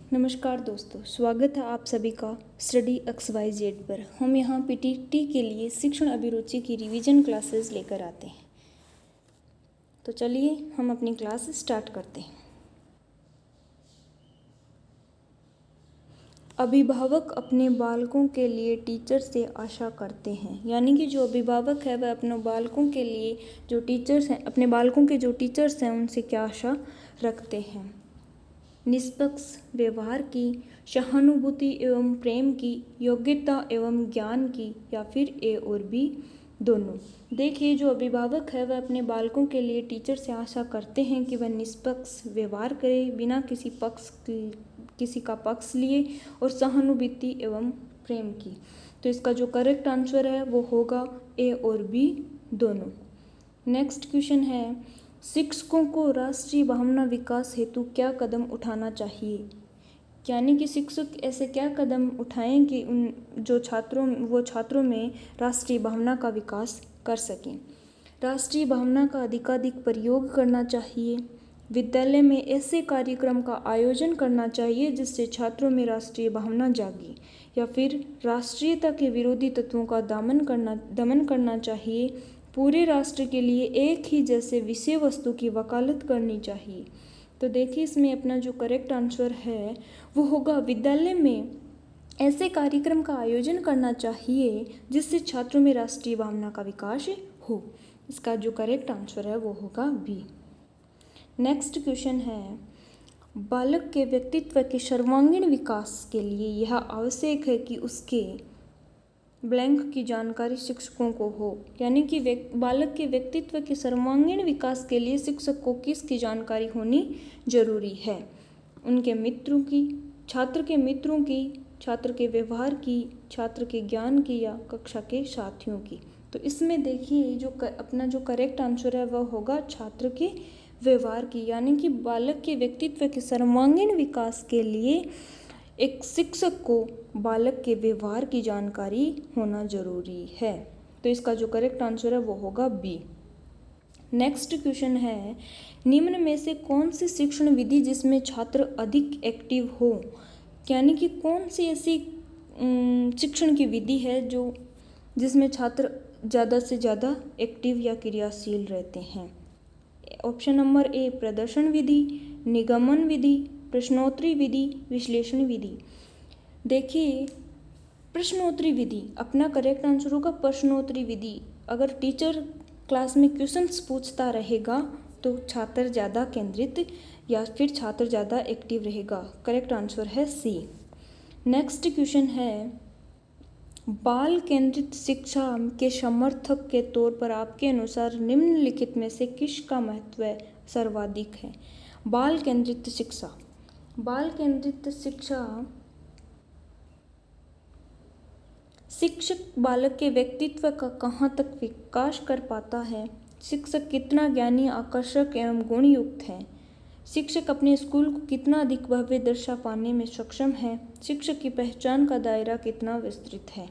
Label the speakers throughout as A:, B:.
A: नमस्कार दोस्तों, स्वागत है आप सभी का स्टडी XYZ पर। हम यहाँ PTT के लिए शिक्षण अभिरुचि की रिवीजन क्लासेस लेकर आते हैं। तो चलिए हम अपनी क्लास स्टार्ट करते हैं। अभिभावक अपने बालकों के लिए टीचर से आशा करते हैं, यानी कि जो अभिभावक है वह अपने बालकों के लिए जो टीचर्स हैं, अपने बालकों के जो टीचर्स हैं उनसे क्या आशा रखते हैं। निष्पक्ष व्यवहार की, सहानुभूति एवं प्रेम की, योग्यता एवं ज्ञान की, या फिर ए और बी दोनों। देखिए, जो अभिभावक है वह अपने बालकों के लिए टीचर से आशा करते हैं कि वह निष्पक्ष व्यवहार करे, बिना किसी का पक्ष लिए, और सहानुभूति एवं प्रेम की। तो इसका जो करेक्ट आंसर है वो होगा ए और बी दोनों। नेक्स्ट क्वेश्चन है, शिक्षकों को राष्ट्रीय भावना विकास हेतु क्या कदम उठाना चाहिए। यानी कि शिक्षक ऐसे क्या कदम उठाएं कि छात्रों में राष्ट्रीय भावना का विकास कर सकें। राष्ट्रीय भावना का अधिकाधिक प्रयोग करना चाहिए। विद्यालय में ऐसे कार्यक्रम का आयोजन करना चाहिए जिससे छात्रों में राष्ट्रीय भावना जागे। या फिर राष्ट्रीयता के विरोधी तत्वों का दमन करना चाहिए। पूरे राष्ट्र के लिए एक ही जैसे विषय वस्तु की वकालत करनी चाहिए। तो देखिए, इसमें अपना जो करेक्ट आंसर है वो होगा विद्यालय में ऐसे कार्यक्रम का आयोजन करना चाहिए जिससे छात्रों में राष्ट्रीय भावना का विकास हो। इसका जो करेक्ट आंसर है वो होगा बी। नेक्स्ट क्वेश्चन है, बालक के व्यक्तित्व के सर्वांगीण विकास के लिए यह आवश्यक है कि उसके ब्लैंक की जानकारी शिक्षकों को हो। यानी कि बालक के व्यक्तित्व के सर्वांगीण विकास के लिए शिक्षक को किसकी जानकारी होनी जरूरी है। उनके मित्रों की, छात्र के मित्रों की, छात्र के व्यवहार की, छात्र के ज्ञान की, या कक्षा के साथियों की। तो इसमें देखिए, अपना जो करेक्ट आंसर है वह होगा छात्र के व्यवहार की। यानी कि बालक के व्यक्तित्व के सर्वांगीण विकास के लिए एक शिक्षक को बालक के व्यवहार की जानकारी होना जरूरी है। तो इसका जो करेक्ट आंसर है वो होगा बी। नेक्स्ट क्वेश्चन है, निम्न में से कौन सी शिक्षण विधि जिसमें छात्र अधिक एक्टिव हो। यानी कि कौन सी ऐसी शिक्षण की विधि है जिसमें छात्र ज़्यादा से ज़्यादा एक्टिव या क्रियाशील रहते हैं। ऑप्शन नंबर ए प्रदर्शन विधि, निगमन विधि, प्रश्नोत्तरी विधि, विश्लेषण विधि। देखिए, प्रश्नोत्तरी विधि अपना करेक्ट आंसर होगा प्रश्नोत्तरी विधि। अगर टीचर क्लास में क्वेश्चंस पूछता रहेगा तो छात्र ज़्यादा केंद्रित या फिर छात्र ज़्यादा एक्टिव रहेगा। करेक्ट आंसर है सी। नेक्स्ट क्वेश्चन है, बाल केंद्रित शिक्षा के समर्थक के तौर पर आपके अनुसार निम्नलिखित में से किसका महत्व सर्वाधिक है। बाल केंद्रित शिक्षा शिक्षक बालक के व्यक्तित्व का कहाँ तक विकास कर पाता है। शिक्षक कितना ज्ञानी, आकर्षक एवं गुणयुक्त है। शिक्षक अपने स्कूल को कितना अधिक भव्य दर्शा पाने में सक्षम है। शिक्षक की पहचान का दायरा कितना विस्तृत है।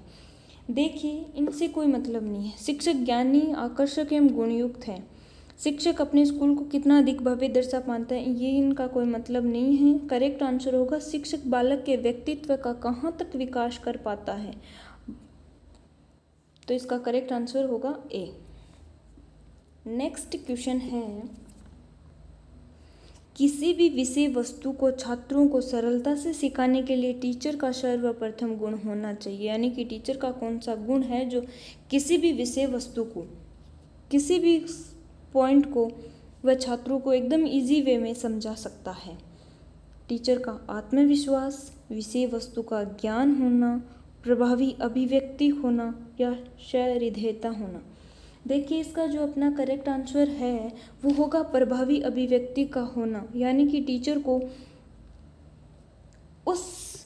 A: देखिए, इनसे कोई मतलब नहीं है। शिक्षक ज्ञानी, आकर्षक एवं गुणयुक्त है। शिक्षक अपने स्कूल को कितना अधिक भव्य दर्शा पाता है, ये इनका कोई मतलब नहीं है। करेक्ट आंसर होगा शिक्षक बालक के व्यक्तित्व का कहाँ तक विकास कर पाता है। तो इसका करेक्ट आंसर होगा ए। नेक्स्ट क्वेश्चन है, किसी भी विषय वस्तु को छात्रों को सरलता से सिखाने के लिए टीचर का सर्वप्रथम गुण होना चाहिए। यानी कि टीचर का कौन सा गुण है जो किसी भी विषय वस्तु को, किसी भी पॉइंट को वह छात्रों को एकदम इजी वे में समझा सकता है। टीचर का आत्मविश्वास, विषय वस्तु का ज्ञान होना, प्रभावी अभिव्यक्ति होना, या सहृदयता होना। देखिए, इसका जो अपना करेक्ट आंसर है वो होगा प्रभावी अभिव्यक्ति का होना। यानी कि टीचर को उस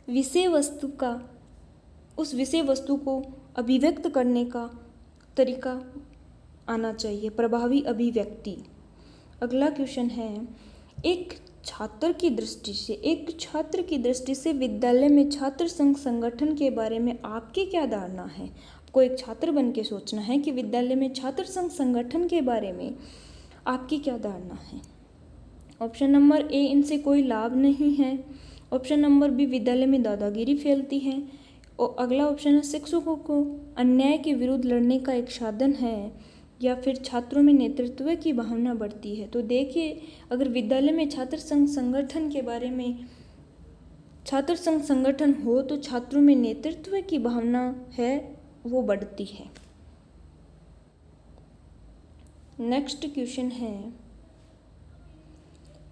A: विषय वस्तु को अभिव्यक्त करने का तरीका आना चाहिए, प्रभावी अभिव्यक्ति। अगला क्वेश्चन है, एक छात्र की दृष्टि से विद्यालय में छात्र संघ संगठन के बारे में आपकी क्या धारणा है। आपको एक छात्र बन के सोचना है कि विद्यालय में छात्र संघ संगठन के बारे में आपकी क्या धारणा है। ऑप्शन नंबर ए, इनसे कोई लाभ नहीं है। ऑप्शन नंबर बी, विद्यालय में दादागिरी फैलती है। और अगला ऑप्शन है, शिक्षकों को अन्याय के विरुद्ध लड़ने का एक साधन है। या फिर छात्रों में नेतृत्व की भावना बढ़ती है। तो देखिए, अगर विद्यालय में छात्र संघ संगठन के बारे में, छात्र संघ संगठन हो तो छात्रों में नेतृत्व की भावना है वो बढ़ती है। नेक्स्ट क्वेश्चन है,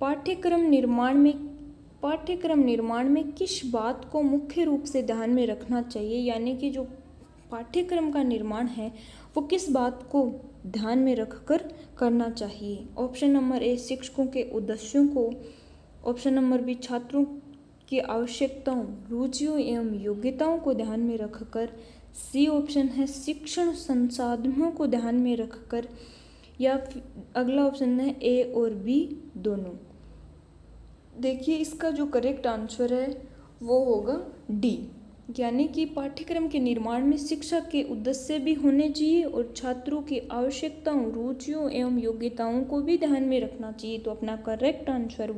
A: पाठ्यक्रम निर्माण में किस बात को मुख्य रूप से ध्यान में रखना चाहिए, यानी कि जो पाठ्यक्रम का निर्माण है वो किस बात को ध्यान में रखकर करना चाहिए। ऑप्शन नंबर ए, शिक्षकों के उद्देश्यों को। ऑप्शन नंबर बी, छात्रों की आवश्यकताओं, रुचियों एवं योग्यताओं को ध्यान में रखकर। सी ऑप्शन है, शिक्षण संसाधनों को ध्यान में रखकर। या अगला ऑप्शन है ए और बी दोनों। देखिए, इसका जो करेक्ट आंसर है वो होगा डी, यानी कि पाठ्यक्रम के निर्माण में शिक्षा के उद्देश्य भी होने चाहिए और छात्रों की आवश्यकताओं, रुचियों एवं योग्यताओं को भी ध्यान में रखना चाहिए। तो अपना करेक्ट आंसर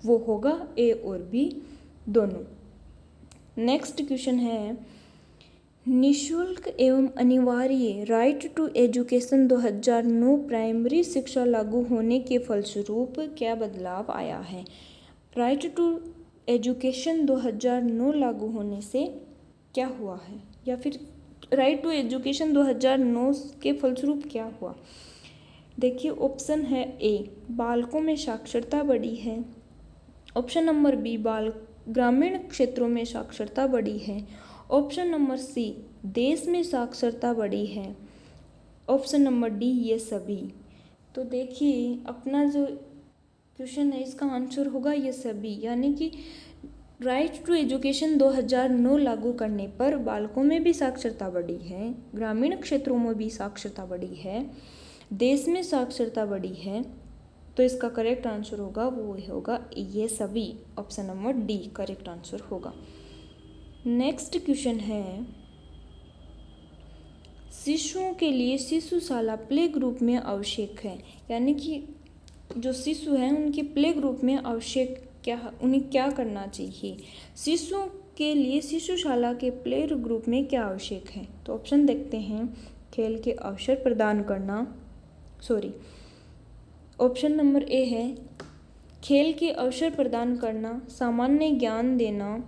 A: वो होगा ए और बी दोनों। नेक्स्ट क्वेश्चन है, निःशुल्क एवं अनिवार्य राइट टू एजुकेशन 2009 प्राइमरी शिक्षा लागू होने के फलस्वरूप क्या बदलाव आया है। राइट टू एजुकेशन 2009 लागू होने से क्या हुआ है, या फिर राइट टू एजुकेशन 2009 के फलस्वरूप क्या हुआ। देखिए, ऑप्शन है ए, बालकों में साक्षरता बढ़ी है। ऑप्शन नंबर बी, ग्रामीण क्षेत्रों में साक्षरता बढ़ी है। ऑप्शन नंबर सी, देश में साक्षरता बढ़ी है। ऑप्शन नंबर डी, ये सभी। तो देखिए, अपना जो क्वेश्चन है इसका आंसर होगा ये सभी, यानी कि राइट टू एजुकेशन 2009 लागू करने पर बालकों में भी साक्षरता बढ़ी है, ग्रामीण क्षेत्रों में भी साक्षरता बढ़ी है, देश में साक्षरता बढ़ी है। तो इसका करेक्ट आंसर होगा वो होगा ये सभी। Option number D correct answer होगा। नेक्स्ट क्वेश्चन है, शिशुओं के लिए शिशुशाला प्ले ग्रुप में आवश्यक है, यानी कि जो शिशु हैं उनके प्ले ग्रुप में आवश्यक उन्हें क्या करना चाहिए। शिशुओं के लिए शिशुशाला के प्ले ग्रुप में क्या आवश्यक है। तो ऑप्शन देखते हैं, खेल के अवसर प्रदान करना, ऑप्शन नंबर ए है खेल के अवसर प्रदान करना, सामान्य ज्ञान देना,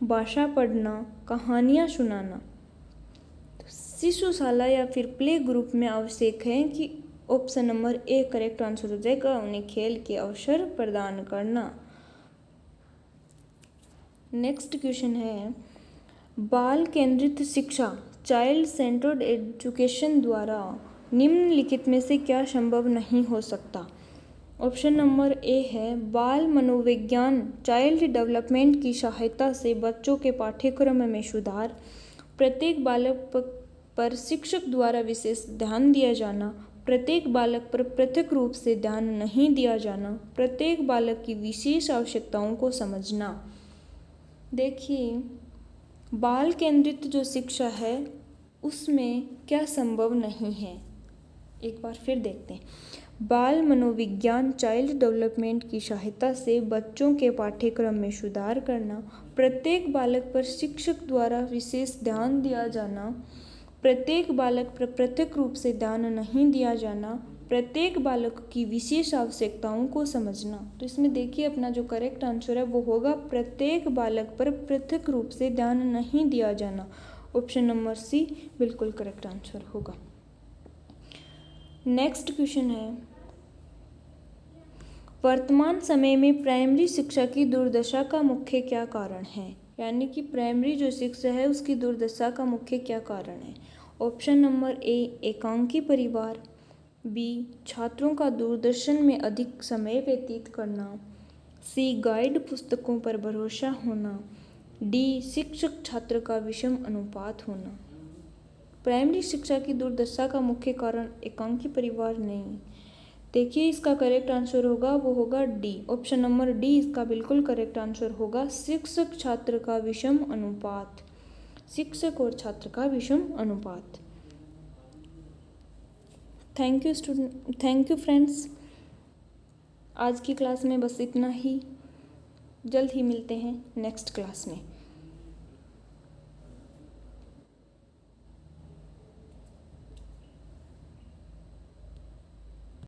A: भाषा पढ़ना, कहानियाँ सुनाना। शिशुशाला या फिर प्ले ग्रुप में आवश्यक है कि option number A correct answer हो जाएगा, उन्हें खेल के अवसर प्रदान करना। नेक्स्ट क्वेश्चन है, बाल केंद्रित शिक्षा चाइल्ड सेंटर्ड एजुकेशन द्वारा निम्नलिखित में से क्या संभव नहीं हो सकता। ऑप्शन नंबर ए है, बाल मनोविज्ञान चाइल्ड डेवलपमेंट की सहायता से बच्चों के पाठ्यक्रम में सुधार, प्रत्येक बालक पर शिक्षक द्वारा विशेष ध्यान दिया जाना, प्रत्येक बालक पर पृथक रूप से ध्यान नहीं दिया जाना, प्रत्येक बालक की विशेष आवश्यकताओं को समझना। देखिए, बाल केंद्रित जो शिक्षा है उसमें क्या संभव नहीं है, एक बार फिर देखते हैं। बाल मनोविज्ञान चाइल्ड डेवलपमेंट की सहायता से बच्चों के पाठ्यक्रम में सुधार करना, प्रत्येक बालक पर शिक्षक द्वारा विशेष ध्यान दिया जाना, प्रत्येक बालक पर पृथक रूप से ध्यान नहीं दिया जाना, प्रत्येक बालक की विशेष आवश्यकताओं को समझना। तो इसमें देखिए, अपना जो करेक्ट आंसर है वो होगा प्रत्येक बालक पर पृथक रूप से ध्यान नहीं दिया जाना। ऑप्शन नंबर सी बिल्कुल करेक्ट आंसर होगा। नेक्स्ट क्वेश्चन है, वर्तमान समय में प्राइमरी शिक्षा की दुर्दशा का मुख्य क्या कारण है, यानी कि प्राइमरी जो शिक्षा है उसकी दुर्दशा का मुख्य क्या कारण है। ऑप्शन नंबर ए एकांकी परिवार, बी छात्रों का दूरदर्शन में अधिक समय व्यतीत करना, सी गाइड पुस्तकों पर भरोसा होना, डी शिक्षक छात्र का विषम अनुपात होना। प्राइमरी शिक्षा की दुर्दशा का मुख्य कारण एकांकी परिवार नहीं। देखिए, इसका करेक्ट आंसर होगा वो होगा डी, ऑप्शन नंबर डी इसका बिल्कुल करेक्ट आंसर होगा, शिक्षक छात्र का विषम अनुपात, शिक्षक और छात्र का विषम अनुपात। Thank you friends. आज की क्लास में बस इतना ही। जल्द ही मिलते हैं नेक्स्ट क्लास में।